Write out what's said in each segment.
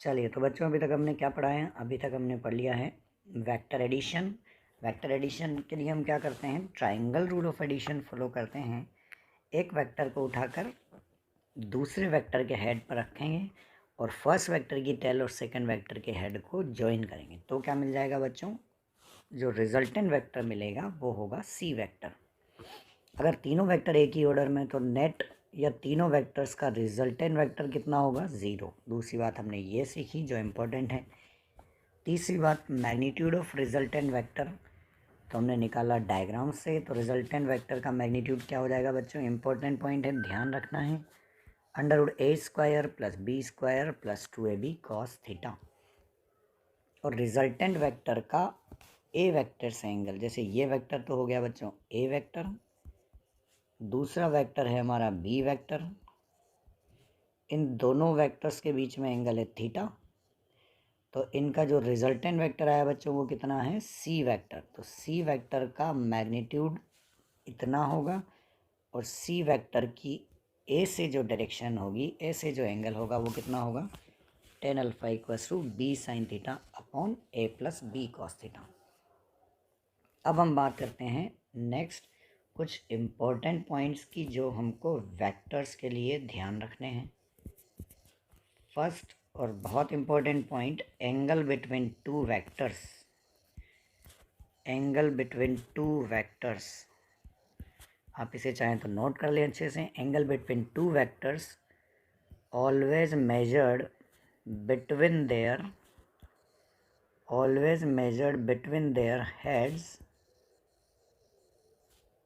चलिए, तो बच्चों अभी तक हमने क्या पढ़ा है? अभी तक हमने पढ़ लिया है वेक्टर एडिशन। वेक्टर एडिशन के लिए हम क्या करते हैं? Triangle rule of addition follow करते हैं। एक वेक्टर को उठाकर दूसरे वेक्टर के हेड पर रखेंगे और फर्स्ट वेक्टर की टेल और सेकंड वेक्टर के हेड को ज्वाइन करेंगे तो क्या मिल जाएगा बच्चों? जो रिजल्टेंट वेक्टर मिलेगा वो होगा सी वेक्टर। अगर तीनों वेक्टर एक ही ऑर्डर में तो नेट या तीनों वेक्टर्स का रिजल्टेंट वेक्टर कितना होगा? 0। दूसरी बात हमने ये सीखी जो इम्पोर्टेंट है। तीसरी बात मैग्नीट्यूड ऑफ रिजल्टेंट वेक्टर, तो हमने निकाला डायग्राम से। तो रिजल्टेंट वेक्टर का मैग्नीट्यूड क्या हो जाएगा बच्चों? इंपॉर्टेंट पॉइंट है, ध्यान रखना है। √a² plus b² plus 2ab cos theta. और रिजल्टेंट वेक्टर का ए वेक्टर से एंगल, जैसे ये वेक्टर तो हो गया बच्चों ए वेक्टर, दूसरा वेक्टर है हमारा बी वेक्टर, इन दोनों वेक्टर्स के बीच में एंगल है थीटा। तो इनका जो रिजल्टेंट वेक्टर आया बच्चों वो कितना है? C vector. तो सी वेक्टर का मैग्नीट्यूड इतना होगा और सी वेक्टर की ए से जो डायरेक्शन होगी, ए से जो एंगल होगा वो कितना होगा? tan alpha equals to B sine theta upon A plus B cos theta. अब हम बात करते हैं नेक्स्ट कुछ इम्पोर्टेंट पॉइंट्स की जो हमको वेक्टर्स के लिए ध्यान रखने हैं। फर्स्ट और बहुत important point, angle between two vectors. Angle between two vectors, आप इसे चाहें तो नोट कर लें अच्छे से। Angle between two vectors always measured between their heads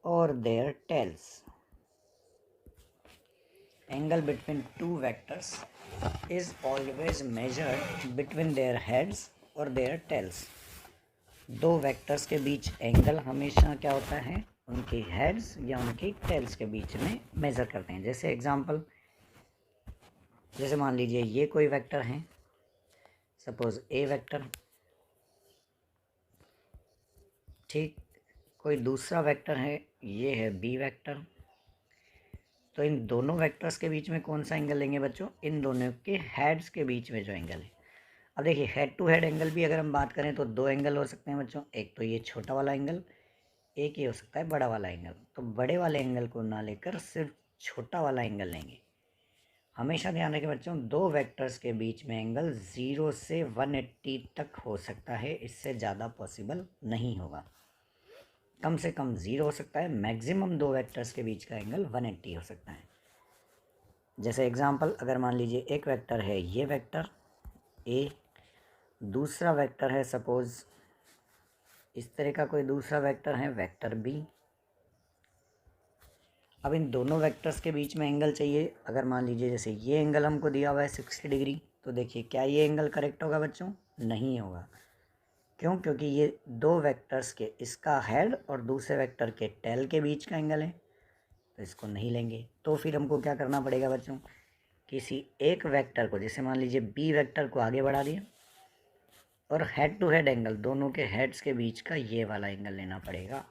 or their tails. Angle between two vectors is always measured between their heads or their tails. दो vectors के बीच एंगल हमेशा क्या होता है? उनके हेड्स या उनकी टेल्स के बीच में मेज़र करते हैं। जैसे एग्जांपल, जैसे मान लीजिए ये कोई वेक्टर है, सपोज ए वेक्टर, ठीक। कोई दूसरा वेक्टर है, ये है बी वेक्टर। तो इन दोनों वेक्टर्स के बीच में कौन सा एंगल लेंगे बच्चों? इन दोनों के हेड्स के बीच में जो एंगल है। अब देखिए, हेड टू हेड एंगल भी अगर हम बात करें तो दो एंगल हो सकते हैं बच्चों। एक तो ये छोटा वाला एंगल, एक ये हो सकता है बड़ा वाला एंगल। तो बड़े वाले एंगल को ना लेकर सिर्फ छोटा वाला एंगल लेंगे। हमेशा ध्यान रखें बच्चों, दो वेक्टर्स के बीच में एंगल 0 से 180 तक हो सकता है, इससे ज़्यादा पॉसिबल नहीं होगा। कम से कम 0 हो सकता है, मैक्सिमम दो वेक्टर्स के बीच का एंगल 180 हो सकता है। जैसे एग्जांपल, अगर मान लीजिए एक वेक्टर है ये वेक्टर ए, दूसरा वेक्टर है सपोज इस तरह का कोई दूसरा वेक्टर है वेक्टर बी। अब इन दोनों वेक्टर्स के बीच में एंगल चाहिए। अगर मान लीजिए जैसे ये एंगल हमको दिया हुआ है 60 डिग्री, तो देखिए क्या ये एंगल करेक्ट होगा बच्चों? नहीं होगा। क्यों? क्योंकि ये दो वेक्टर्स के, इसका हेड और दूसरे वेक्टर के टेल के बीच का एंगल है, तो इसको नहीं लेंगे। तो फिर हमको क्या करना पड़ेगा बच्चों? किसी एक वेक्टर को, जैसे मान लीजिए बी वेक्टर को आगे बढ़ा दिया और हेड टू हेड एंगल, दोनों के हेड्स के बीच का ये वाला एंगल लेना पड़ेगा।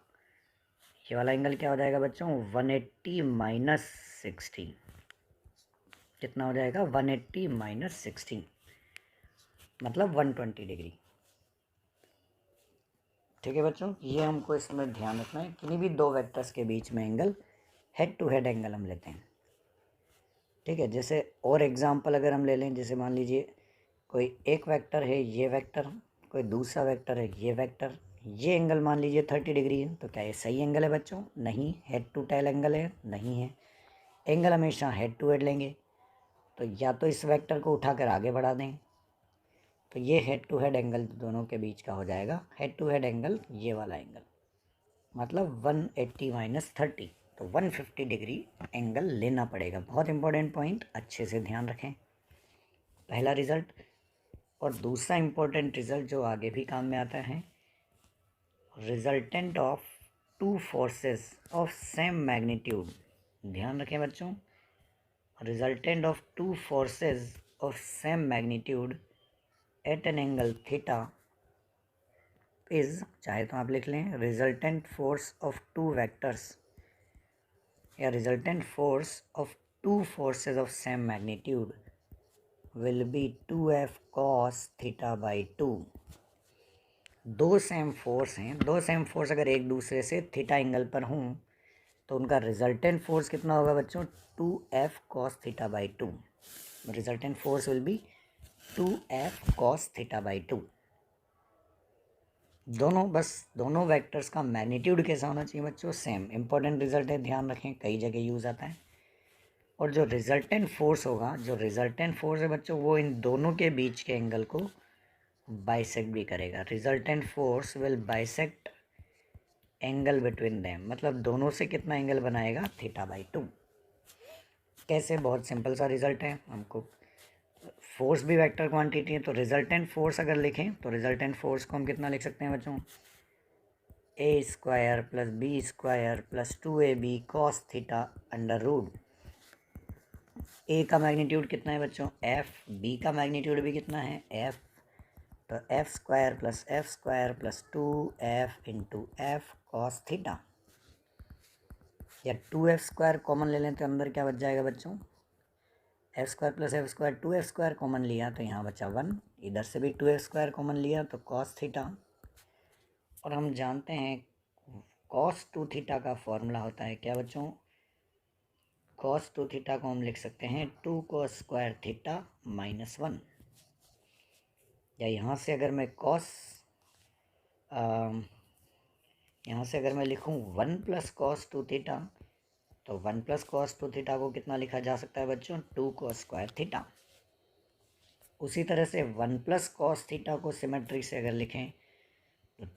ये वाला एंगल क्या हो जाएगा बच्चों? 180 माइनस 60। कितना हो जाएगा? 180 माइनस 60 मतलब 120 डिग्री। ठीक है बच्चों, ये हमको इसमें ध्यान रखना है। किन्हीं भी दो वेक्टर्स के बीच में angle head to head angle हम लेते हैं। ठीक है, जैसे और एग्जांपल अगर हम ले लें, जैसे मान लीजिए कोई एक वेक्टर है ये वेक्टर, कोई दूसरा वेक्टर है ये वेक्टर, ये एंगल मान लीजिए 30 डिग्री है। तो क्या ये सही एंगल है बच्चों? नहीं। हेड टू टेल एंगल है? नहीं है। एंगल हमेशा हेड टू हेड लेंगे। तो या तो इस वेक्टर को उठाकर आगे बढ़ा दें, तो ये हेड टू हेड एंगल दोनों के बीच का हो जाएगा। हेड टू हेड एंगल ये वाला एंगल, मतलब 180 माइनस 30, तो 150 डिग्री एंगल लेना पड़ेगा। बहुत इंपॉर्टेंट पॉइंट, अच्छे से ध्यान रखें। पहला रिजल्ट। और दूसरा इंपॉर्टेंट रिजल्ट जो आगे भी काम में आता है, resultant of two forces of same magnitude. ध्यान रखें बच्चों, resultant of two forces of same magnitude at an angle theta is, चाहे तो आप लिख लें, resultant force of two vectors या resultant force of two forces of same magnitude will be 2f cos theta by 2। दो same force हैं, दो same force अगर एक दूसरे से थीटा एंगल पर हों तो उनका रिजल्टेंट फोर्स कितना होगा बच्चों? 2f cos theta by 2। Resultant force will be 2f cos theta by 2। दोनों वेक्टर्स का मैग्नीट्यूड कैसा होना चाहिए बच्चों? सेम। इंपॉर्टेंट रिजल्ट है, ध्यान रखें, कई जगह यूज़ आता है। और जो रिजल्टेंट फोर्स होगा, जो रिजल्टेंट फोर्स है बच्चों, वो इन दोनों के बीच के एंगल को बाइसेक्ट भी करेगा। Resultant force will bisect angle between them, मतलब दोनों से कितना एंगल बनाएगा? Theta by 2। कैसे? बहुत सिंपल सा रिजल्ट है। हमको फोर्स भी वेक्टर क्वांटिटी है, तो रिजल्टेंट फोर्स अगर लिखें तो रिजल्टेंट फोर्स को हम कितना लिख सकते हैं बच्चों? A square plus B square plus 2ab cos theta under root. A का मैग्नीट्यूड कितना है बच्चों? एफ। बी का मैग्नीट्यूड भी कितना है? एफ। तो F square plus 2f into F cos theta, या 2f स्क्वायर कॉमन ले लें तो अंदर क्या बच जाएगा बच्चों? F square plus F square, 2f square common लिया तो यहाँ बचा 1। इधर से भी 2f स्क्वायर कॉमन लिया तो कॉस थीटा। और हम जानते हैं कॉस 2 थीटा का फॉर्मूला होता है क्या बच्चों? कॉस 2 थीटा को हम लिख सकते हैं 2 cos स्क्वायर थीटा माइनस 1। या यहाँ से अगर मैं लिखूँ 1 प्लस कॉस 2 थीटा, तो 1 प्लस कॉस 2 थीटा को कितना लिखा जा सकता है बच्चों? 2 cos स्क्वायर थीटा। उसी तरह से 1 प्लस कॉस थीटा को सिमेट्री से अगर लिखें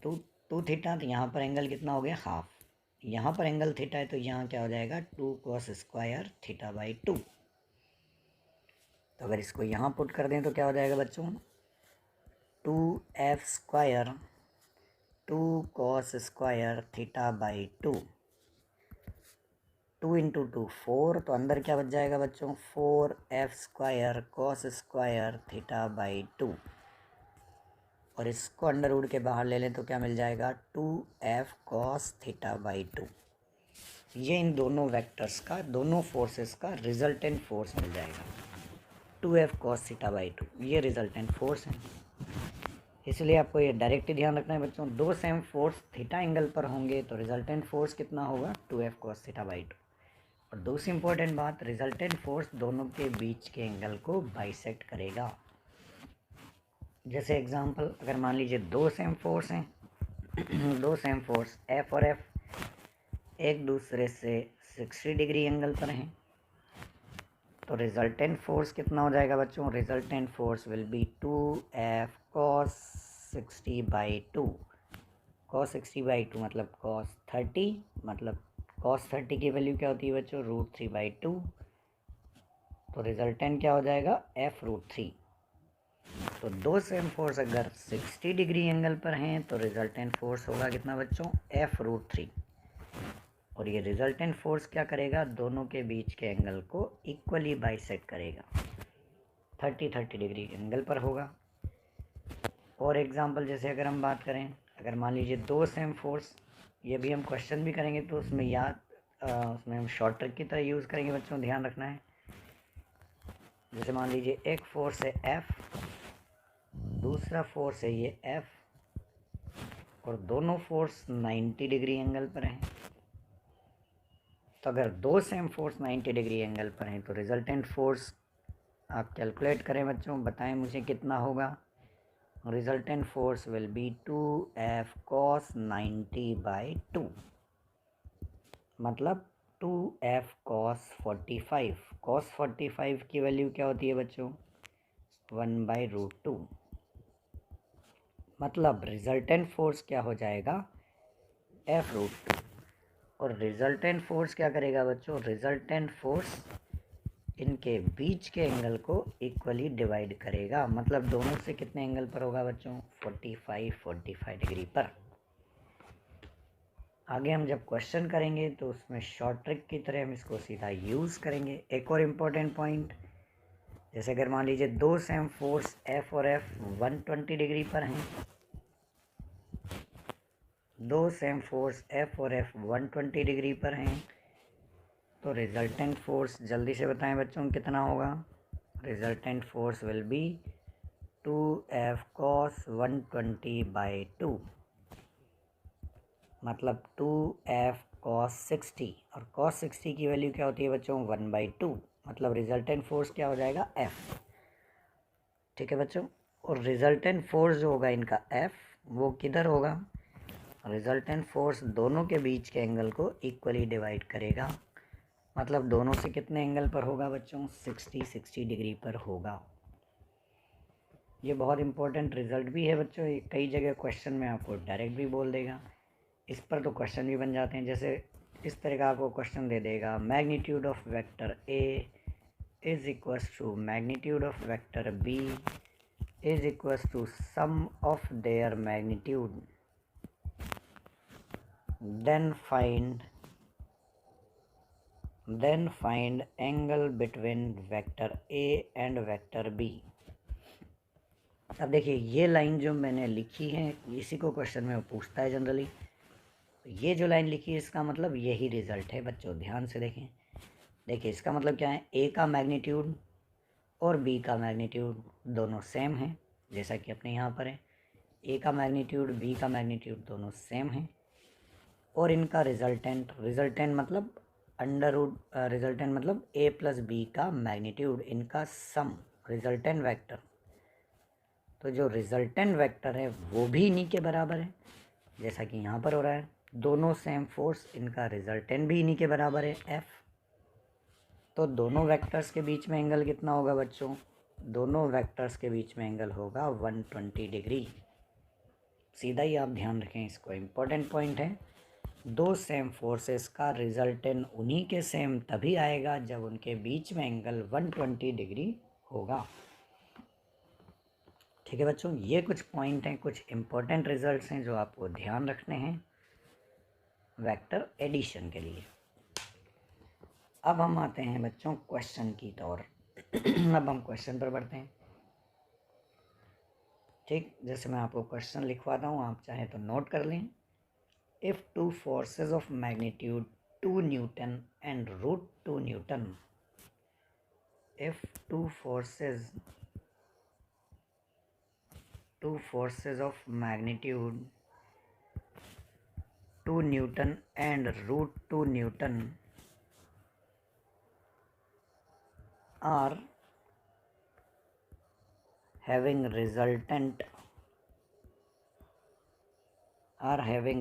तो 2 थीटा, तो यहाँ पर एंगल कितना हो गया? हाफ। यहाँ पर एंगल थीटा है तो यहाँ क्या हो जाएगा? 2 cos स्क्वायर थीटा बाई 2। तो अगर इसको यहाँ पुट कर दें तो क्या हो जाएगा बच्चों? 2f square 2 cos square theta by 2। 2 into 2 4, तो अंदर क्या बच जाएगा बच्चों? 4f square cos square theta by 2। और इसको अंडर रूट के बाहर ले लें तो क्या मिल जाएगा? 2f cos theta by 2। ये इन दोनों वेक्टर्स का, दोनों फोर्सेस का रिजल्टेंट फोर्स मिल जाएगा 2f cos थीटा बाई 2। ये रिजल्टेंट फोर्स है, इसलिए आपको ये डायरेक्ट ध्यान रखना है बच्चों। दो सेम फोर्स थीटा एंगल पर होंगे तो रिजल्टेंट फोर्स कितना होगा? 2f cos theta by 2। और दूसरी इंपॉर्टेंट बात, रिजल्टेंट फोर्स दोनों के बीच के एंगल को बाइसेक्ट करेगा। जैसे एग्जांपल, अगर मान लीजिए दो सेम फोर्स हैं दो सेम फोर्स F और F एक दूसरे से 60 डिग्री एंगल पर हैं, तो रिजल्टेंट फोर्स कितना हो जाएगा बच्चों? Resultant force will be 2f cos 60 by 2। cos 60 by 2 मतलब cos 30, मतलब cos 30 की वैल्यू क्या होती है बच्चों? √3 बाई 2। तो रिजल्टेंट क्या हो जाएगा? f √3। तो दो सेम फोर्स अगर 60 डिग्री एंगल पर हैं तो रिजल्टेंट फोर्स होगा कितना बच्चों? f √3। और ये रिजल्टेंट फोर्स क्या करेगा? दोनों के बीच के एंगल को इक्वली बाइसेक्ट करेगा, 30 डिग्री एंगल पर होगा। और एग्जांपल जैसे अगर हम बात करें, अगर मान लीजिए दो सेम फोर्स, ये भी हम क्वेश्चन भी करेंगे तो उसमें उसमें हम शॉर्ट ट्रिक की तरह यूज़ करेंगे बच्चों, ध्यान रखना है। जैसे मान लीजिए एक फोर्स है F, दूसरा फोर्स है ये F, और दोनों फोर्स 90 डिग्री एंगल पर हैं। तो अगर दो सेम फोर्स 90 डिग्री एंगल पर हैं तो रिजल्टेंट फोर्स आप कैलकुलेट करें बच्चों, बताएं मुझे कितना होगा? Resultant force will be 2f cos 90 by 2, मतलब 2f cos 45। cos 45 की वैल्यू क्या होती है बच्चों? 1/√2। मतलब रिजल्टेंट फोर्स क्या हो जाएगा? f√2। और रिजल्टेंट फोर्स क्या करेगा बच्चों? रिजल्टेंट फोर्स इनके बीच के एंगल को इक्वली डिवाइड करेगा, मतलब दोनों से कितने एंगल पर होगा बच्चों? 45 डिग्री पर। आगे हम जब क्वेश्चन करेंगे तो उसमें शॉर्ट ट्रिक की तरह हम इसको सीधा यूज़ करेंगे। एक और इम्पोर्टेंट पॉइंट, जैसे अगर मान लीजिए दो सेम फोर्स F और F 120 डिग्री पर हैं, दो सेम फोर्स F और F 120 डिग्री पर हैं, तो रिजल्टेंट फोर्स जल्दी से बताएं बच्चों कितना होगा? Resultant force will be 2F cos 120/2, मतलब 2F cos 60, और cos 60 की वैल्यू क्या होती है बच्चों 1/2, मतलब रिजल्टेंट फोर्स क्या हो जाएगा F। ठीक है बच्चों, और रिजल्टेंट फोर्स जो होगा इनका F वो किधर होगा, रिजल्टेंट फोर्स दोनों के बीच के एंगल को इक्वली डिवाइड करेगा, मतलब दोनों से कितने एंगल पर होगा बच्चों 60 डिग्री पर होगा। ये बहुत इंपॉर्टेंट रिजल्ट भी है बच्चों, कई जगह क्वेश्चन में आपको डायरेक्ट भी बोल देगा, इस पर तो क्वेश्चन भी बन जाते हैं। जैसे इस तरह का आपको क्वेश्चन दे देगा, magnitude of vector A is equals to magnitude of vector B is equals to sum of their magnitude, then find angle between vector A and vector B. अब देखिए ये लाइन जो मैंने लिखी है इसी को क्वेश्चन में पूछता है जनरली, ये जो लाइन लिखी है इसका मतलब यही रिजल्ट है बच्चों, ध्यान से देखें। देखिए इसका मतलब क्या है, ए का मैग्नीट्यूड और बी का मैग्नीट्यूड दोनों सेम हैं, जैसा कि अपने यहाँ पर है ए का मैग्नीट्यूड बी का मैग्नीट्यूड दोनों सेम हैं, और इनका रिजल्टेंट मतलब अंडर रूट, रिजल्टेंट मतलब ए प्लस बी का मैग्नीट्यूड, इनका सम रिजल्टेंट वेक्टर। तो जो रिजल्टेंट वेक्टर है वो भी इन्हीं के बराबर है, जैसा कि यहाँ पर हो रहा है, दोनों सेम फोर्स, इनका रिजल्टेंट भी इन्हीं के बराबर है F। तो दोनों वेक्टर्स के बीच में एंगल कितना होगा बच्चों, दोनों वेक्टर्स के बीच में एंगल होगा 120 डिग्री। सीधा ही आप ध्यान रखें इसको, इम्पोर्टेंट पॉइंट है। दो सेम फोर्सेस का रिजल्टेंट उन्हीं के सेम तभी आएगा जब उनके बीच में एंगल 120 डिग्री होगा। ठीक है बच्चों, ये कुछ पॉइंट हैं, कुछ इम्पोर्टेंट रिजल्ट्स हैं जो आपको ध्यान रखने हैं वेक्टर एडिशन के लिए। अब हम आते हैं बच्चों क्वेश्चन की तौर अब हम क्वेश्चन पर बढ़ते हैं। ठीक, जैसे मैं आपको क्वेश्चन लिखवाता हूँ, आप चाहे तो नोट कर लें। If two forces of magnitude 2 Newton and √2 Newton, if two forces of magnitude 2 Newton and √2 Newton are having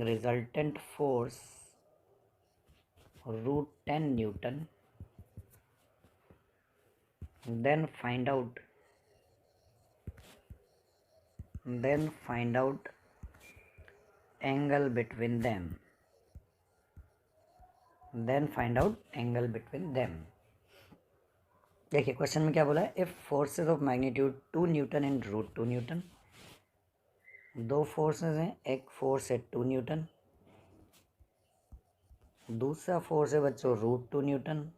resultant force √10 Newton, then find out angle between them. देखिए क्वेश्चन में क्या बोला है, if forces of magnitude 2 Newton and √2 Newton, दो forces हैं, एक force है 2 Newton, दूसरा फोर्स है बच्चों √2 न्यूटन।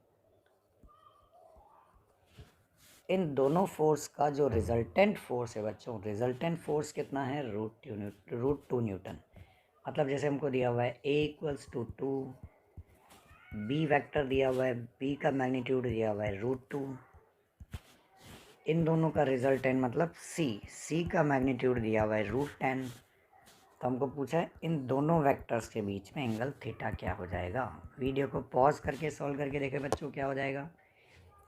इन दोनों फोर्स का जो रिजल्टेंट फोर्स है बच्चों, रिजल्टेंट फोर्स कितना है √2 न्यूटन। मतलब जैसे हमको दिया हुआ है A = 2, बी वेक्टर दिया हुआ है, बी का मैग्नीट्यूड दिया हुआ है √2, इन दोनों का रिजल्टेंट मतलब सी का मैग्नीट्यूड दिया हुआ है √10। तो हमको पूछा है इन दोनों वेक्टर्स के बीच में एंगल थीटा क्या हो जाएगा। वीडियो को पॉज करके सॉल्व करके देखें बच्चों क्या हो जाएगा।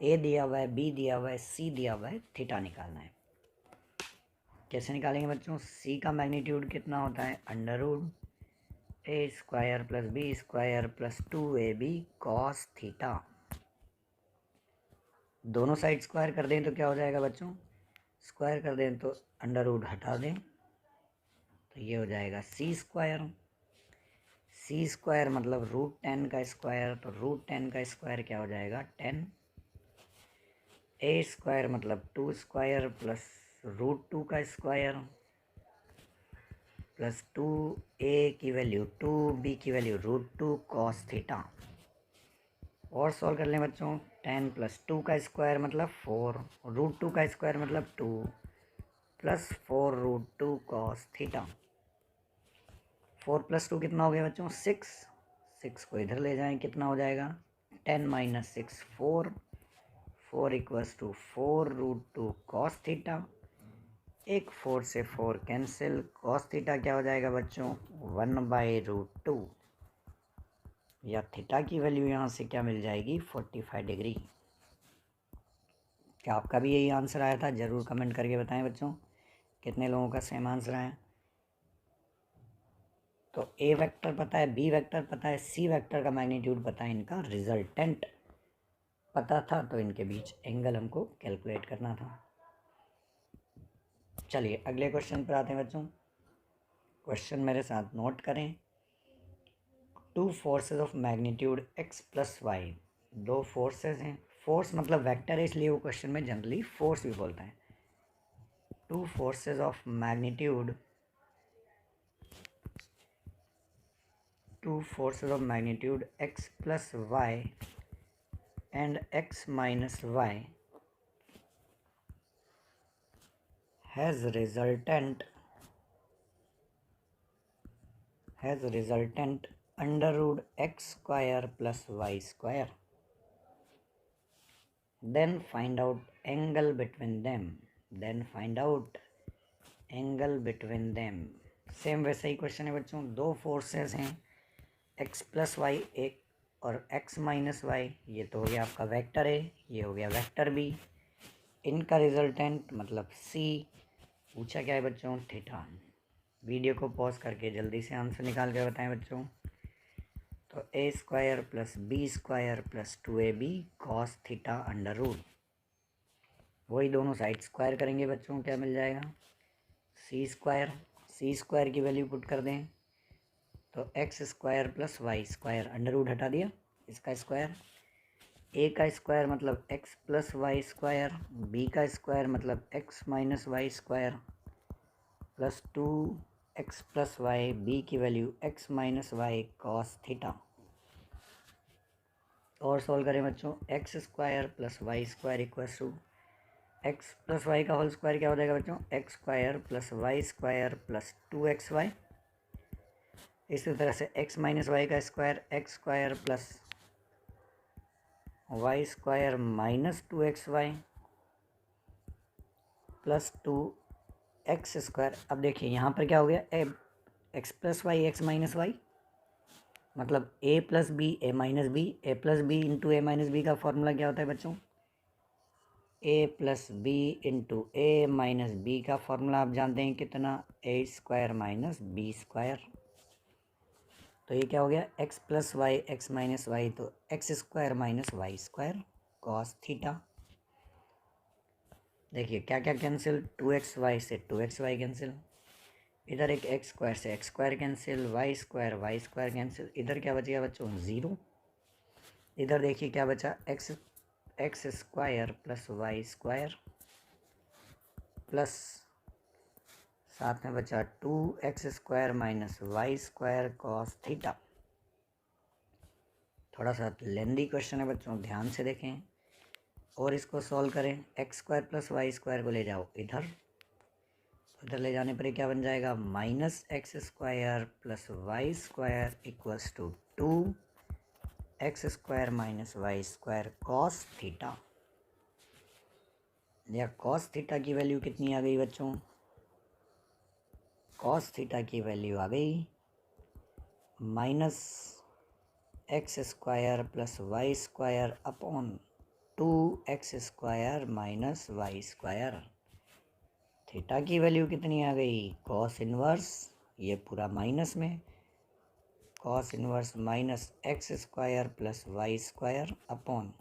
ए दिया हुआ है, बी दिया हुआ है, सी दिया हुआ है, थीटा निकालना है। कैसे निकालेंगे बच्चों, सी का मैग्नीट्यूड कितना होता है √A² + B² + 2AB cos theta. दोनों साइड स्क्वायर कर दें तो क्या हो जाएगा बच्चों, स्क्वायर कर दें तो √ हटा दें तो ये हो जाएगा C² मतलब √10 का स्क्वायर, तो √10 का स्क्वायर क्या हो जाएगा 10। A² मतलब 2² + √2 का स्क्वायर प्लस 2A की वैल्यू 2, B की वैल्यू √2 cos थीटा। और सॉल्व कर लें बच्चों, 10 + 2 का स्क्वायर मतलब 4, √2 का स्क्वायर मतलब 2 + 4 √2 cos थीटा। 4 + 2 कितना हो गया बच्चों 6 को इधर ले जाएं कितना हो जाएगा 10 - 6 4 4 इक्वल्स टू 4√2 कॉस थीटा। एक 4 से 4 कैंसिल, कॉस थीटा क्या हो जाएगा बच्चों 1/√2, या थीटा की वैल्यू यहाँ से क्या मिल जाएगी 45 डिग्री। क्या आपका भी यही आंसर आया था? ज़रूर कमेंट करके बताएं बच्चों कितने लोगों का सेम आंसर आया। तो ए वेक्टर पता है, बी वेक्टर पता है, सी वेक्टर का मैग्नीट्यूड पता है, इनका रिजल्टेंट पता था, तो इनके बीच एंगल हमको कैलकुलेट करना था। चलिए अगले क्वेश्चन पर आते हैं बच्चों। क्वेश्चन मेरे साथ नोट करें। Two forces of magnitude x plus Y, दो फोर्सेज हैं। फोर्स मतलब वेक्टर है, इसलिए वो क्वेश्चन में जनरली फोर्स भी बोलता है। To forces of magnitude x plus y and x minus y has resultant under root x square plus y square. Then find out angle between them. Same वैसा ही question है बच्चों। दो forces हैं x plus Y एक और x minus Y, ये तो हो गया आपका वेक्टर ए, ये हो गया वेक्टर बी। इनका रिजल्टेंट मतलब c पूछा क्या है बच्चों थीटा। वीडियो को पॉज करके जल्दी से आंसर निकाल के बताएं बच्चों। तो a square plus B square plus 2ab cos theta under root, वही दोनों साइड स्क्वायर करेंगे बच्चों, क्या मिल जाएगा सी स्क्वायर की वैल्यू पुट कर दें तो x square plus Y square, under root हटा दिया, इसका स्क्वायर, ए का स्क्वायर मतलब x plus Y square, b का स्क्वायर मतलब x minus Y square plus 2x plus y, b की value x minus y cos theta. और solve करें बच्चों, X square plus Y square equals to X plus Y का whole square क्या हो जाएगा बच्चों X square plus Y square plus 2xy। इसी तरह से x माइनस वाई का square X square plus Y square minus 2xy plus 2x square. अब देखिए यहाँ पर क्या हो गया X plus Y x minus Y मतलब a plus B A minus B, A plus B into a minus b का फॉर्मूला क्या होता है बच्चों a plus B into a minus b का फॉर्मूला आप जानते हैं कितना a square minus b square. तो ये क्या हो गया x plus Y x minus y, तो x square minus Y square cos theta. देखिए क्या क्या कैंसिल, 2xy से 2xy कैंसिल, इधर एक एक्स स्क्वायर से X square cancel, Y square cancel, इधर क्या बचेगा बच्चों 0। इधर देखिए क्या बचा X square plus Y square plus साथ में बचा 2x square minus Y square cos theta. थोड़ा सा लेंदी क्वेश्चन है बच्चों, ध्यान से देखें और इसको सॉल्व करें। X square plus Y square को ले जाओ इधर, उधर ले जाने पर ये क्या बन जाएगा minus X square plus Y square equals to 2x square minus Y square cos theta. या कॉस थीटा की वैल्यू कितनी आ गई बच्चों, कॉस थीटा की वैल्यू आ गई minus X square plus Y square upon 2x square minus Y square. थीटा की वैल्यू कितनी आ गई कॉस इनवर्स, ये पूरा माइनस में, cos inverse minus X square plus Y square upon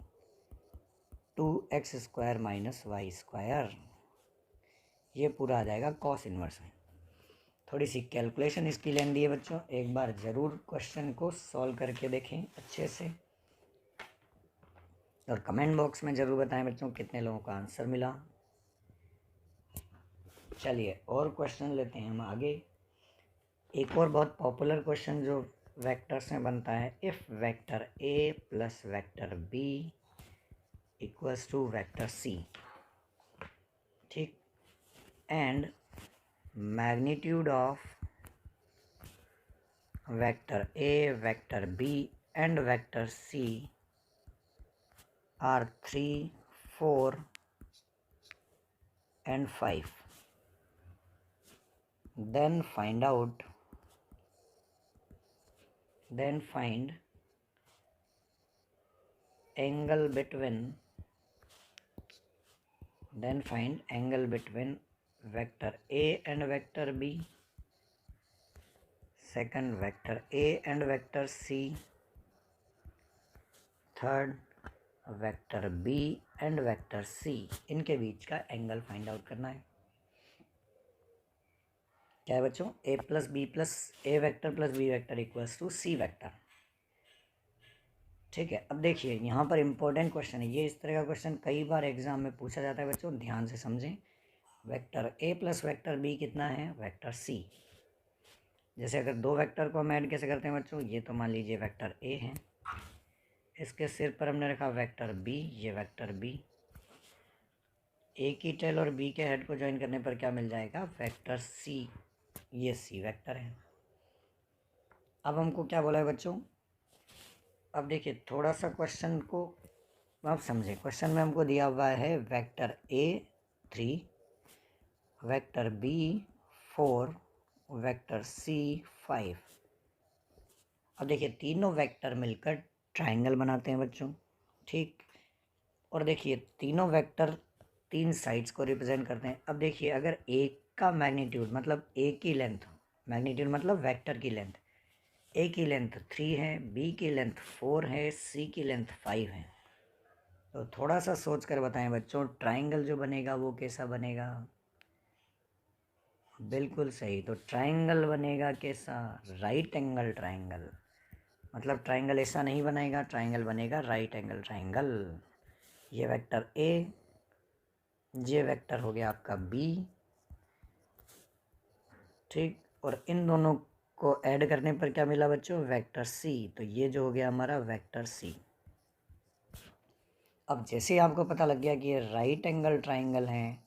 2x square minus Y square, ये पूरा आ जाएगा कॉस इनवर्स में। थोड़ी सी कैलकुलेशन इसकी लेंदी है बच्चों, एक बार ज़रूर क्वेश्चन को सॉल्व करके देखें अच्छे से और कमेंट बॉक्स में ज़रूर बताएं बच्चों कितने लोगों का आंसर मिला। चलिए और क्वेश्चन लेते हैं हम आगे। एक और बहुत पॉपुलर क्वेश्चन जो वेक्टर्स में बनता है, if vector a plus vector b equals to vector c, ठीक, and magnitude of vector a vector b and vector c are 3, 4 and 5. Then find angle between vector A and vector B, second vector A and vector C, third vector B and vector C, इनके बीच का angle find out करना है। क्या है बच्चों? A plus B plus A vector plus B vector equals to C vector. ठीक है, अब देखिए यहाँ पर इंपॉर्टेंट क्वेश्चन है, ये इस तरह का क्वेश्चन कई बार एग्जाम में पूछा जाता है बच्चों, ध्यान से समझें। Vector A plus vector B कितना है? Vector C। जैसे अगर दो वेक्टर को हम ऐड कैसे करते हैं बच्चों? ये तो मान लीजिए वेक्टर A है, इसके सिर पर हमने रखा वेक्टर B, ये वेक्टर B। A की टेल और B के हेड को ज्वाइन करने पर क्या मिल जाएगा? वेक्टर C, ये C वेक्टर है। अब हमको क्या बोला है बच्चों? अब देखिए थोड़ा सा क्वेश्चन को आप समझें। क्वेश्चन में हमको दिया हुआ है vector A 3, vector B 4, vector C 5। अब देखिए तीनों वेक्टर मिलकर ट्राइंगल बनाते हैं बच्चों, ठीक। और देखिए तीनों वेक्टर तीन साइड्स को रिप्रेजेंट करते हैं। अब देखिए अगर A का मैग्नीट्यूड मतलब A की लेंथ, मैग्नीट्यूड मतलब वेक्टर की लेंथ, A की लेंथ 3 है, B की लेंथ 4 है, C की लेंथ 5 है, तो थोड़ा सा सोच कर बताएं बच्चों, ट्राइंगल जो बनेगा वो कैसा बनेगा? बिल्कुल सही, तो ट्राइंगल बनेगा कैसा? Right angle triangle. मतलब ट्राइंगल ऐसा नहीं बनेगा, ट्राइंगल बनेगा राइट एंगल ट्राइंगल। ये वेक्टर A, ये वेक्टर हो गया आपका B, ठीक। और इन दोनों को ऐड करने पर क्या मिला बच्चों? Vector C। तो ये जो हो गया हमारा वेक्टर C। अब जैसे ही आपको पता लग गया कि ये राइट एंगल ट्राइंगल हैं,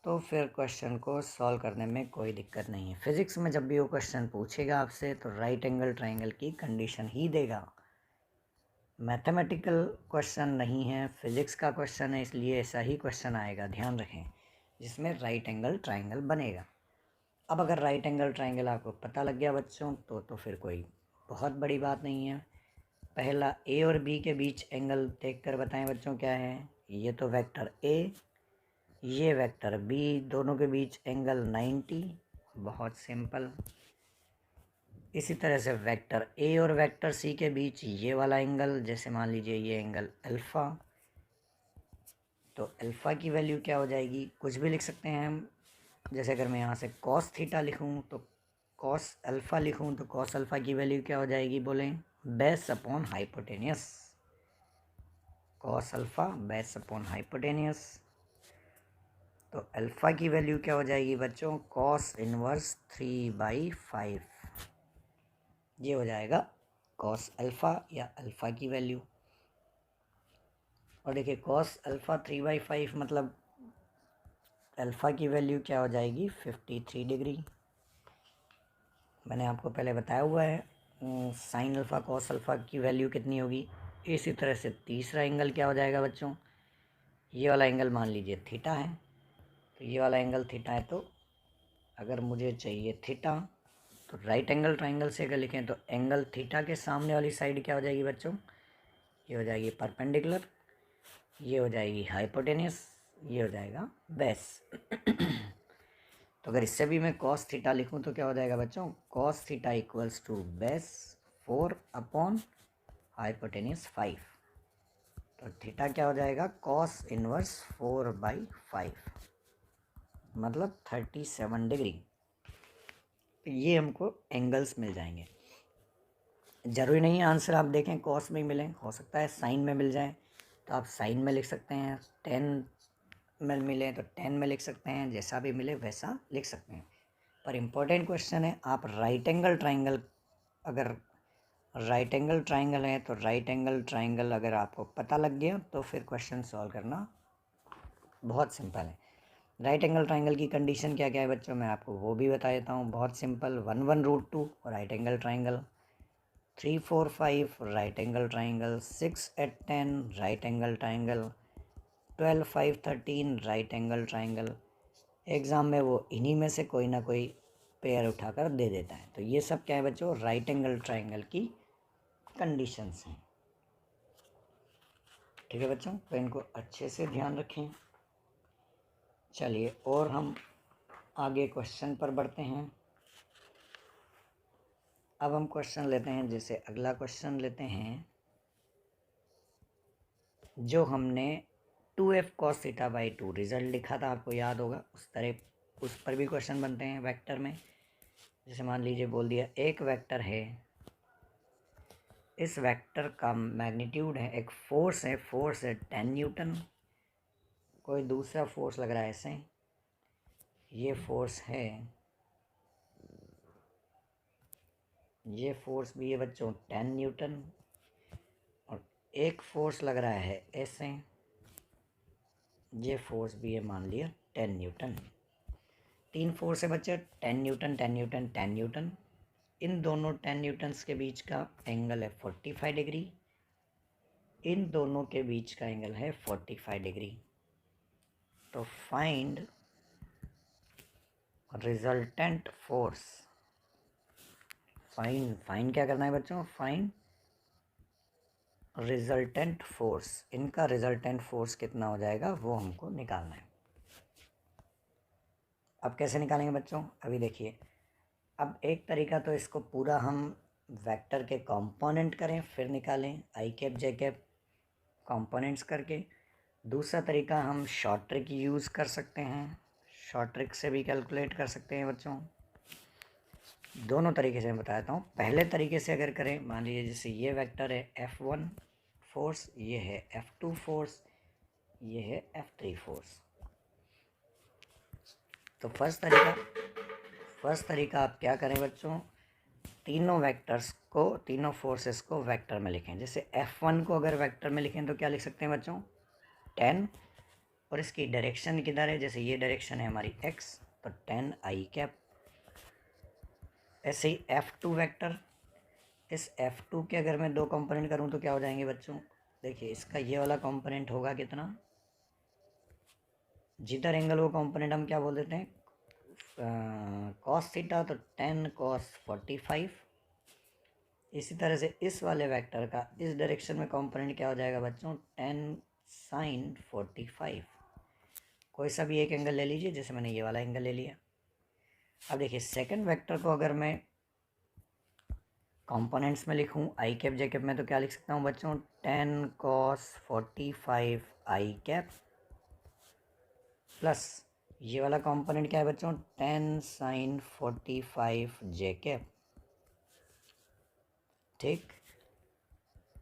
तो फिर क्वेश्चन को सॉल्व करने में कोई दिक्कत नहीं है। फिजिक्स में जब भी वो क्वेश्चन पूछेगा आपसे तो राइट एंगल ट्राइंगल की कंडीशन ही देगा। मैथमेटिकल क्वेश्चन नहीं है, फिजिक्स का क्वेश्चन है, इसलिए ऐसा ही क्वेश्चन आएगा, ध्यान रखें, जिसमें राइट एंगल ट्राइंगल बनेगा। अब अगर राइट एंगल ट्राइंगल आपको पता लग गया बच्चों तो फिर कोई बहुत बड़ी बात नहीं है। पहला A और B के बीच एंगल देख कर बताएं बच्चों क्या है। ये तो वेक्टर A, ये वेक्टर B, दोनों के बीच एंगल 90, बहुत सिंपल। इसी तरह से वेक्टर A और वेक्टर C के बीच ये वाला एंगल, जैसे मान लीजिए ये एंगल अल्फ़ा, तो अल्फ़ा की वैल्यू क्या हो जाएगी? कुछ भी लिख सकते हैं हम। जैसे अगर मैं यहाँ से कॉस थीटा लिखूँ तो कॉस अल्फ़ा लिखूँ तो कॉस अल्फ़ा की वैल्यू क्या हो जाएगी? बोलें, base upon hypotenuse. Cos alpha base upon hypotenuse, तो अल्फ़ा की वैल्यू क्या हो जाएगी बच्चों? कॉस इनवर्स 3/5, ये हो जाएगा कॉस अल्फ़ा या अल्फ़ा की वैल्यू। और देखिए कॉस अल्फ़ा 3/5 मतलब अल्फ़ा की वैल्यू क्या हो जाएगी? 53 डिग्री। मैंने आपको पहले बताया हुआ है साइन अल्फ़ा कॉस अल्फ़ा की वैल्यू कितनी होगी। इसी तरह से तीसरा एंगल क्या हो जाएगा बच्चों? ये वाला एंगल मान लीजिए थीटा है, तो ये वाला एंगल थीटा है, तो अगर मुझे चाहिए थीटा तो राइट एंगल ट्राइंगल से अगर लिखें तो एंगल थीटा के सामने वाली साइड क्या हो जाएगी बच्चों? ये हो जाएगी परपेंडिकुलर, ये हो जाएगी हाइपोटेनियस, ये हो जाएगा बेस। तो अगर इससे भी मैं कॉस थीटा लिखूं तो क्या हो जाएगा बच्चों? Cos theta equals to base 4 upon hypotenuse 5, तो थीटा क्या हो जाएगा? कॉस इनवर्स 4/5 मतलब 37 डिग्री। तो ये हमको एंगल्स मिल जाएंगे। ज़रूरी नहीं है आंसर आप देखें कॉस में ही मिलें, हो सकता है साइन में मिल जाए तो आप साइन में लिख सकते हैं, 10 में मिले तो 10 में लिख सकते हैं, जैसा भी मिले वैसा लिख सकते हैं। पर इम्पोर्टेंट क्वेश्चन है, आप राइट एंगल ट्राइंगल, अगर राइट एंगल ट्राइंगल है तो राइट एंगल ट्राइंगल अगर आपको पता लग गया तो फिर क्वेश्चन सॉल्व करना बहुत सिंपल है। राइट एंगल ट्राइंगल की कंडीशन क्या क्या है बच्चों, मैं आपको वो भी बता देता हूँ, बहुत simple. 1 1 √2 right angle triangle, 3 4 5 right angle triangle, 6 8 10 right angle triangle, 12, 5, 13 right angle triangle. Exam में वो इन्हीं में से कोई ना कोई पेयर उठाकर दे देता है। तो ये सब क्या है बच्चों, राइट एंगल ट्राइंगल की कंडीशंस हैं। ठीक है बच्चों, तो इनको अच्छे से ध्यान रखें। चलिए और हम आगे क्वेश्चन पर बढ़ते हैं। अब हम क्वेश्चन लेते हैं, जैसे अगला क्वेश्चन लेते हैं जो हमने 2f cos theta by 2 result लिखा था, आपको याद होगा। उस पर भी क्वेश्चन बनते हैं वेक्टर में। जैसे मान लीजिए बोल दिया एक वेक्टर है, इस वेक्टर का मैग्नीट्यूड है, एक फोर्स है 10 न्यूटन। कोई दूसरा फोर्स लग रहा है ऐसे, ये फोर्स है, ये फोर्स भी है बच्चों 10 न्यूटन, और एक फोर्स लग रहा है ऐसे, ये फोर्स भी है मान लिया 10 न्यूटन। तीन फोर्स है बच्चे, 10 न्यूटन 10 न्यूटन 10 न्यूटन। इन दोनों 10 न्यूटन्स के बीच का एंगल है 45 डिग्री, इन दोनों के बीच का एंगल है 45 डिग्री। तो फाइंड रिजल्टेंट फोर्स। फाइन क्या करना है बच्चों, फाइन रिजल्टेंट फोर्स। इनका रिजल्टेंट फोर्स कितना हो जाएगा वो हमको निकालना है। अब कैसे निकालेंगे बच्चों, अभी देखिए। अब एक तरीका तो इसको पूरा हम वेक्टर के कंपोनेंट करें फिर निकालें, आई कैप जे कैप कंपोनेंट्स करके। दूसरा तरीका हम शॉर्ट ट्रिक यूज़ कर सकते हैं, शॉर्ट ट्रिक से भी कैलकुलेट कर सकते हैं बच्चों। दोनों तरीके से मैं बताता हूँ। पहले तरीके से अगर करें, मान लीजिए जैसे ये वेक्टर है F1 फोर्स, ये है F2 फोर्स, ये है F3 फोर्स। तो फर्स्ट तरीका आप क्या करें बच्चों, तीनों वेक्टर्स को, तीनों फोर्सेस को वेक्टर में लिखें। जैसे F1 को अगर वेक्टर में लिखें तो क्या लिख सकते हैं बच्चों, 10, और इसकी डायरेक्शन किधर है, जैसे ये डायरेक्शन है हमारी x, तो 10 i कैप। ऐसे ही F2 वेक्टर, इस F2 के अगर मैं दो कंपोनेंट करूं तो क्या हो जाएंगे बच्चों, देखिए इसका ये वाला कंपोनेंट होगा कितना, जिधर एंगल वो कंपोनेंट हम क्या बोल देते हैं, cos थीटा, तो 10 cos 45। इसी तरह से इस वाले वेक्टर का इस डायरेक्शन में कंपोनेंट क्या हो जाएगा बच्चों, 10 sin 45। कोई सा भी एक एंगल ले लीजिए, जैसे मैंने ये वाला एंगल ले लिया। अब देखिए सेकंड वेक्टर को अगर मैं कंपोनेंट्स में लिखूं आई कैप जे कैप में, तो क्या लिख सकता हूं बच्चों, 10 cos 45 आई कैप, प्लस ये वाला कंपोनेंट क्या है बच्चों, 10 sin 45 जे कैप। ठीक,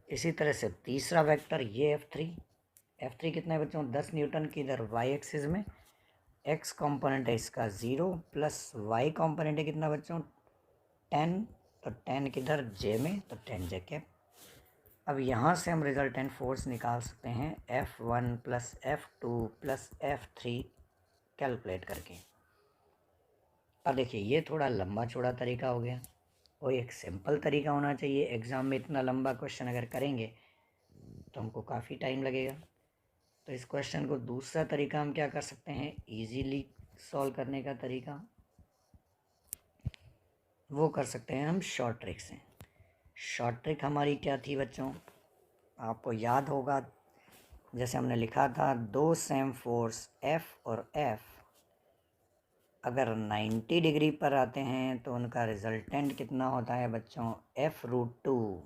इसी तरह से तीसरा वेक्टर ये F3 कितना है बच्चों, 10 न्यूटन की इधर y एक्सिस में, x कंपोनेंट है इसका 0, प्लस y कंपोनेंट है कितना बच्चों, 10, तो 10 किधर j में, तो 10 जे कैप। अब यहाँ से हम रिजल्टेंट फोर्स निकाल सकते हैं F1 plus F2 plus F3 calculate करके। अब देखिए ये थोड़ा लंबा चौड़ा तरीका हो गया, और एक सिंपल तरीका होना चाहिए। एग्ज़ाम में इतना लंबा क्वेश्चन अगर करेंगे तो हमको काफ़ी टाइम लगेगा। तो इस क्वेश्चन को दूसरा तरीका हम क्या कर सकते हैं, इजीली सॉल्व करने का तरीका वो कर सकते हैं हम शॉर्ट ट्रिक से। शॉर्ट ट्रिक हमारी क्या थी बच्चों, आपको याद होगा, जैसे हमने लिखा था दो सेम फोर्स F और F अगर 90 डिग्री पर आते हैं तो उनका रिजल्टेंट कितना होता है बच्चों, F√2।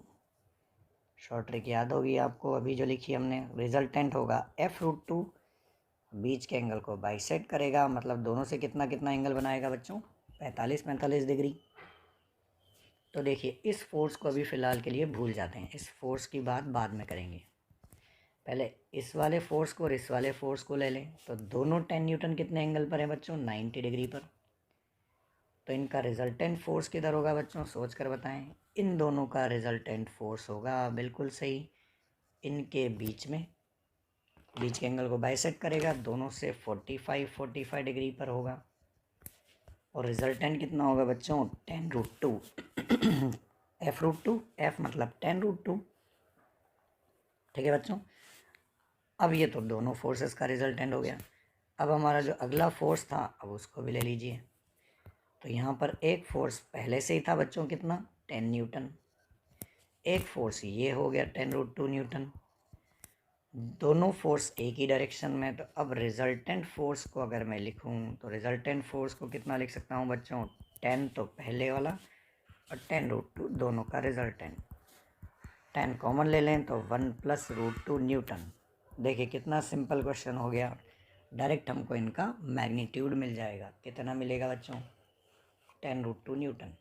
शॉर्ट ट्रिक याद होगी आपको, अभी जो लिखी हमने, रिजल्टेंट होगा F√2, बीच के एंगल को बाइसेक्ट करेगा, मतलब दोनों से कितना कितना एंगल बनाएगा बच्चों, 45 डिग्री। तो देखिए इस फोर्स को अभी फ़िलहाल के लिए भूल जाते हैं, इस फोर्स की बात बाद में करेंगे। पहले इस वाले फोर्स को और इस वाले फोर्स को ले लें, तो दोनों 10 न्यूटन कितने एंगल पर है बच्चों, 90 डिग्री पर। तो इनका रिजल्टेंट फोर्स किधर होगा बच्चों, सोच कर बताएं। इन दोनों का रिजल्टेंट फोर्स होगा बिल्कुल सही इनके बीच में, बीच के एंगल को बाइसेक्ट करेगा, दोनों से 45 डिग्री पर होगा, और रिजल्टेंट कितना होगा बच्चों, 10√2। F√2, F मतलब 10√2। ठीक है बच्चों, अब ये तो दोनों फोर्सेस का रिजल्टेंट हो गया। अब हमारा जो अगला फोर्स था अब उसको भी ले लीजिए। तो यहाँ पर एक फोर्स पहले से ही था बच्चों, कितना, 10 न्यूटन। एक फोर्स ये हो गया 10√2 न्यूटन। दोनों फोर्स एक ही डायरेक्शन में। तो अब रिजल्टेंट फोर्स को अगर मैं लिखूं तो रिजल्टेंट फोर्स को कितना लिख सकता हूं बच्चों, 10 तो पहले वाला और 10√2 दोनों का रिजल्टेंट। 10 कॉमन ले लें तो 1 + √2 न्यूटन। देखिए कितना सिंपल क्वेश्चन हो गया। डायरेक्ट हमको इनका मैग्नीट्यूड मिल जाएगा। कितना मिलेगा बच्चों, 10√2 न्यूटन।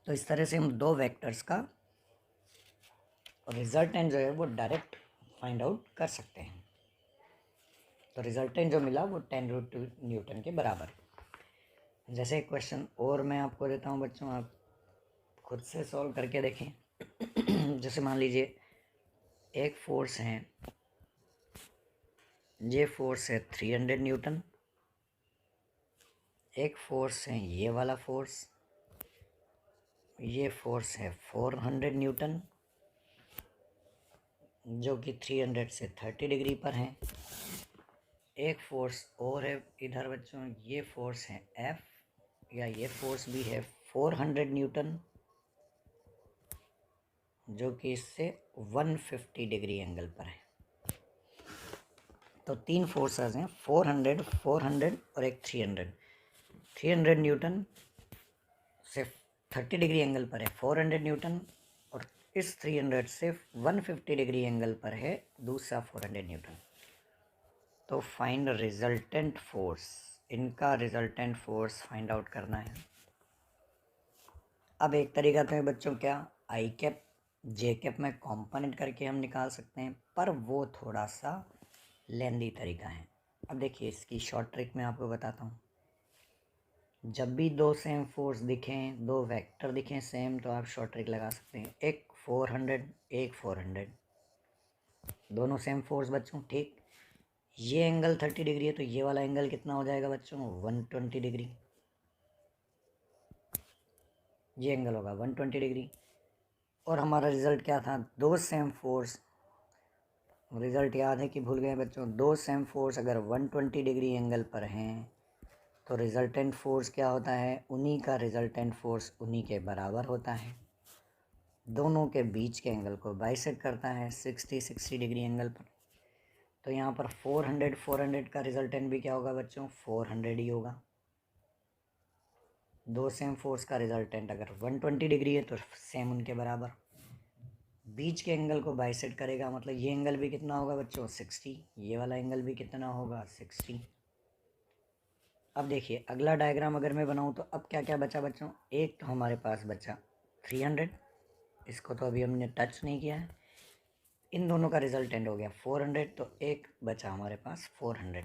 तो इस तरह से हम दो वेक्टर्स का रिजल्टेंट जो है वो डायरेक्ट फाइंड आउट कर सकते हैं। तो रिजल्टेंट जो मिला वो 10√2 न्यूटन के बराबर है। जैसे एक क्वेश्चन और मैं आपको देता हूँ बच्चों, आप खुद से सॉल्व करके देखें। जैसे मान लीजिए एक फोर्स है, ये फोर्स है 300 न्यूटन। एक फोर्स है ये वाला फोर्स, ये फोर्स है 400 न्यूटन जो कि 300 से 30 डिग्री पर है। एक फोर्स और है इधर बच्चों, ये फोर्स है F, या ये फोर्स भी है 400 न्यूटन जो कि इससे 150 डिग्री एंगल पर है। तो तीन फोर्सेस हैं, 400, 400 और एक 300। 300 न्यूटन से 30 डिग्री एंगल पर है 400 न्यूटन, और इस 300 से 150 डिग्री एंगल पर है दूसरा 400 न्यूटन। तो फाइंड रिजल्टेंट फोर्स, इनका रिजल्टेंट फोर्स फाइंड आउट करना है। अब एक तरीका तो है बच्चों क्या, आई कैप जे कैप में कॉम्पोनेंट करके हम निकाल सकते हैं, पर वो थोड़ा सा लेंदी तरीका है। अब देखिए इसकी शॉर्ट ट्रिक मैं आपको बताता हूँ। जब भी दो सेम फोर्स दिखें, दो वेक्टर दिखें सेम, तो आप शॉर्ट ट्रिक लगा सकते हैं। एक 400, एक 400, दोनों सेम फोर्स बच्चों, ठीक। ये एंगल 30 डिग्री है तो ये वाला एंगल कितना हो जाएगा बच्चों, 120 डिग्री। ये एंगल होगा 120 डिग्री। और हमारा रिजल्ट क्या था, दो सेम फोर्स, रिजल्ट याद है कि भूल गए बच्चों, दो सेम फोर्स अगर 120 डिग्री एंगल पर हैं तो रिजल्टेंट फोर्स क्या होता है, उन्हीं का रिजल्टेंट फोर्स उन्हीं के बराबर होता है। दोनों के बीच के एंगल को बाइसेक्ट करता है 60 डिग्री एंगल पर। तो यहाँ पर 400 का रिजल्टेंट भी क्या होगा बच्चों, 400 ही होगा। दो सेम फोर्स का रिजल्टेंट अगर 120 डिग्री है तो सेम उनके बराबर। बीच के एंगल को बाइसेक्ट करेगा, मतलब ये एंगल भी कितना होगा बच्चों, 60। ये वाला एंगल भी कितना होगा, 60। अब देखिए अगला डायग्राम अगर मैं बनाऊँ तो अब क्या क्या बचा बच्चों, एक तो हमारे पास बचा 300, इसको तो अभी हमने टच नहीं किया है। इन दोनों का रिजल्टेंट हो गया 400, तो एक बचा हमारे पास 400।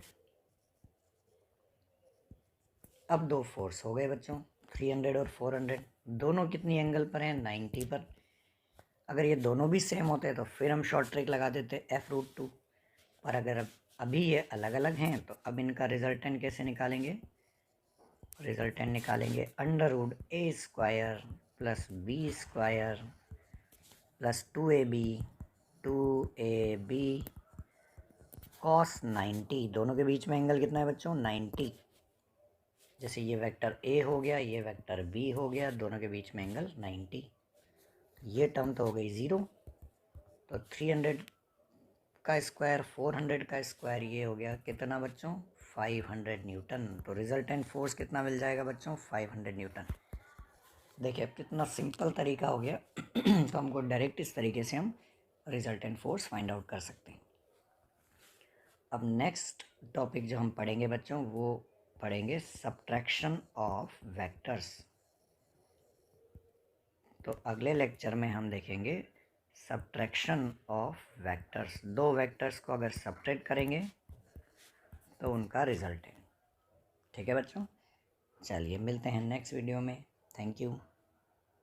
अब दो फोर्स हो गए बच्चों, 300 और 400, दोनों कितनी एंगल पर हैं, 90 पर। अगर ये दोनों भी सेम होते तो फिर हम शॉर्ट ट्रिक लगा देते F√2, पर अगर अभी ये अलग अलग हैं तो अब इनका रिजल्टेंट कैसे निकालेंगे, रिजल्टेंट निकालेंगे √a² + b² + 2ab cos 90। दोनों के बीच में एंगल कितना है बच्चों, 90। जैसे ये वेक्टर a हो गया, ये वेक्टर b हो गया, दोनों के बीच में एंगल 90। ये टर्म तो हो गई 0। तो 300 का स्क्वायर 400 का स्क्वायर, ये हो गया कितना बच्चों, 500 न्यूटन। तो रिजल्टेंट फोर्स कितना मिल जाएगा बच्चों, 500 न्यूटन। देखिए अब कितना सिंपल तरीका हो गया। तो हमको डायरेक्ट इस तरीके से हम रिजल्टेंट फोर्स फाइंड आउट कर सकते हैं। अब नेक्स्ट टॉपिक जो हम पढ़ेंगे बच्चों वो पढ़ेंगे सब्ट्रैक्शन ऑफ वेक्टर्स। तो अगले लेक्चर में हम देखेंगे सब्ट्रैक्शन ऑफ वेक्टर्स। दो वेक्टर्स को अगर सब्ट्रैक्ट करेंगे तो उनका रिजल्ट है। ठीक है बच्चों, चलिए मिलते हैं नेक्स्ट वीडियो में। Thank you.